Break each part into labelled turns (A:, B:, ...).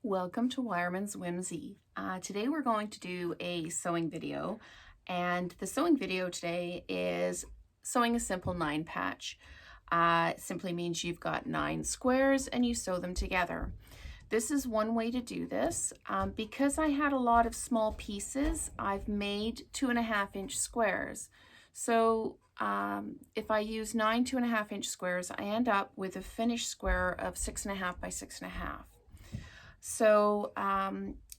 A: Welcome to Wireman's Whimsy. Today we're going to do a sewing video, and the sewing video today is sewing a simple 9 patch. It simply means you've got 9 squares and you sew them together. This is one way to do this. Because I had a lot of small pieces, I've made 2.5-inch squares. So if I use 9 2.5-inch squares, I end up with a finished square of 6.5 by 6.5. So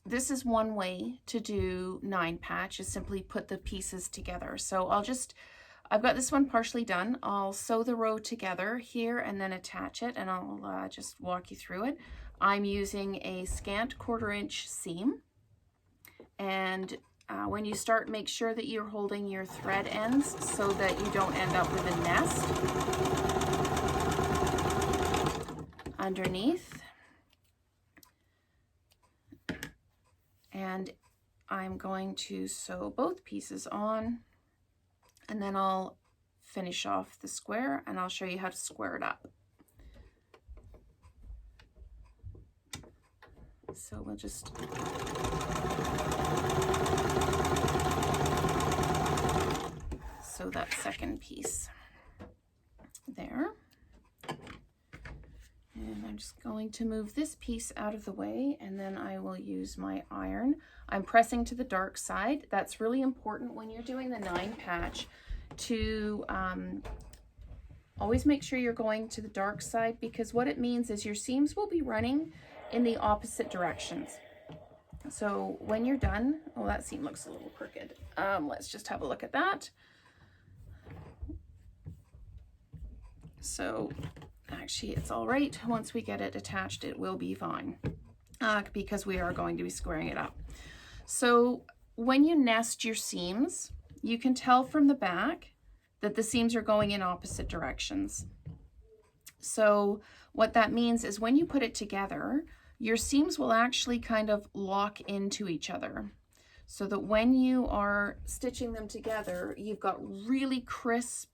A: this is one way to do 9 patch, is simply put the pieces together. So I've got this one partially done. I'll sew the row together here and then attach it, and I'll just walk you through it. I'm using a scant 1/4 inch seam, and when you start, make sure that you're holding your thread ends so that you don't end up with a nest underneath. And I'm going to sew both pieces on, and then I'll finish off the square and I'll show you how to square it up. So we'll just sew that second piece there. And I'm just going to move this piece out of the way, and then I will use my iron. I'm pressing to the dark side. That's really important when you're doing the 9 patch, to always make sure you're going to the dark side, because what it means is your seams will be running in the opposite directions. So when you're done, oh, that seam looks a little crooked. Let's just have a look at that. So actually, it's all right. Once we get it attached, it will be fine, because we are going to be squaring it up. So when you nest your seams, you can tell from the back that the seams are going in opposite directions. So what that means is when you put it together, your seams will actually kind of lock into each other, so that when you are stitching them together, you've got really crisp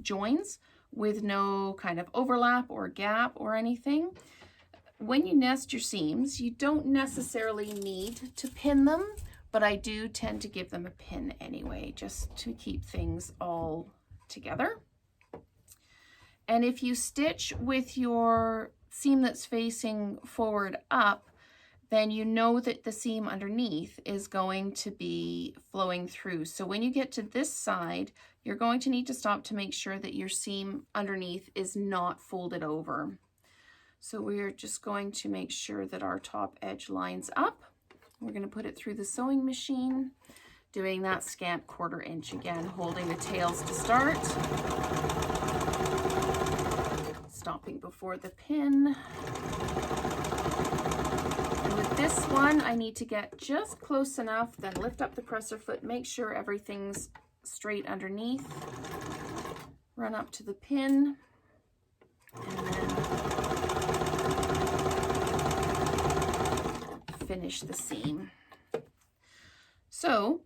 A: joins with no kind of overlap or gap or anything. When you nest your seams, you don't necessarily need to pin them, but I do tend to give them a pin anyway, just to keep things all together. And if you stitch with your seam that's facing forward up, then you know that the seam underneath is going to be flowing through. So when you get to this side, you're going to need to stop to make sure that your seam underneath is not folded over. So we're just going to make sure that our top edge lines up. We're going to put it through the sewing machine, doing that scant 1/4 inch again, holding the tails to start, stopping before the pin. And with this one, I need to get just close enough, then lift up the presser foot, make sure everything's straight underneath, run up to the pin, and then finish the seam. So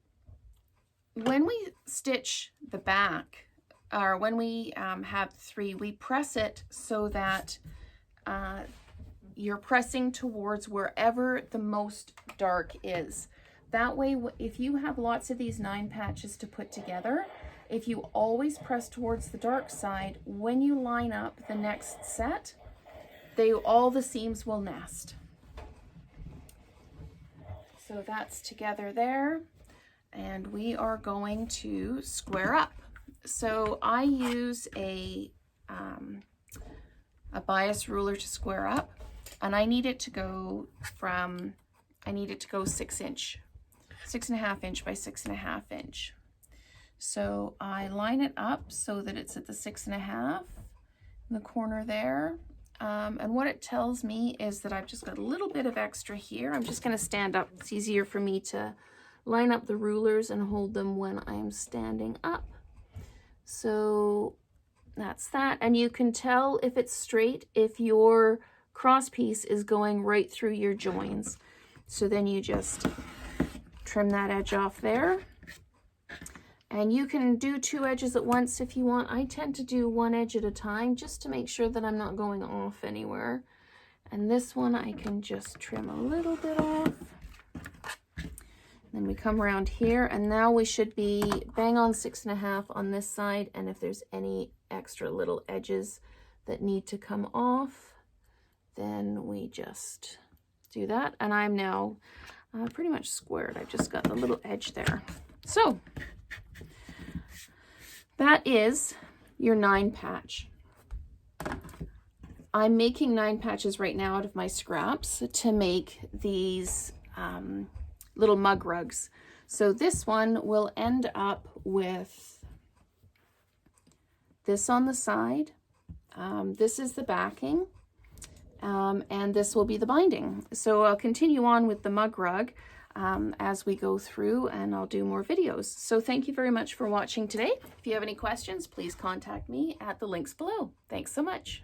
A: when we stitch the back, or when we have 3, we press it so that you're pressing towards wherever the most dark is. That way, if you have lots of these 9 patches to put together, if you always press towards the dark side, when you line up the next set, all the seams will nest. So that's together there, and we are going to square up. So I use a bias ruler to square up, and I need it to go 6.5 inch by 6.5 inch. So I line it up so that it's at the 6.5 in the corner there. And what it tells me is that I've just got a little bit of extra here. I'm just going to stand up. It's easier for me to line up the rulers and hold them when I'm standing up. So that's that. And you can tell if it's straight if your cross piece is going right through your joins. So then you just trim that edge off there. And you can do 2 edges at once if you want. I tend to do 1 edge at a time just to make sure that I'm not going off anywhere. And this one I can just trim a little bit off. Then we come around here, and now we should be bang on 6.5 on this side. And if there's any extra little edges that need to come off, then we just do that. And I'm now pretty much squared. I've just got the little edge there. So that is your 9 patch. I'm making 9 patches right now out of my scraps to make these little mug rugs. So this one will end up with this on the side. This is the backing, and this will be the binding. So I'll continue on with the mug rug as we go through, and I'll do more videos. So thank you very much for watching today. If you have any questions, please contact me at the links below. Thanks so much.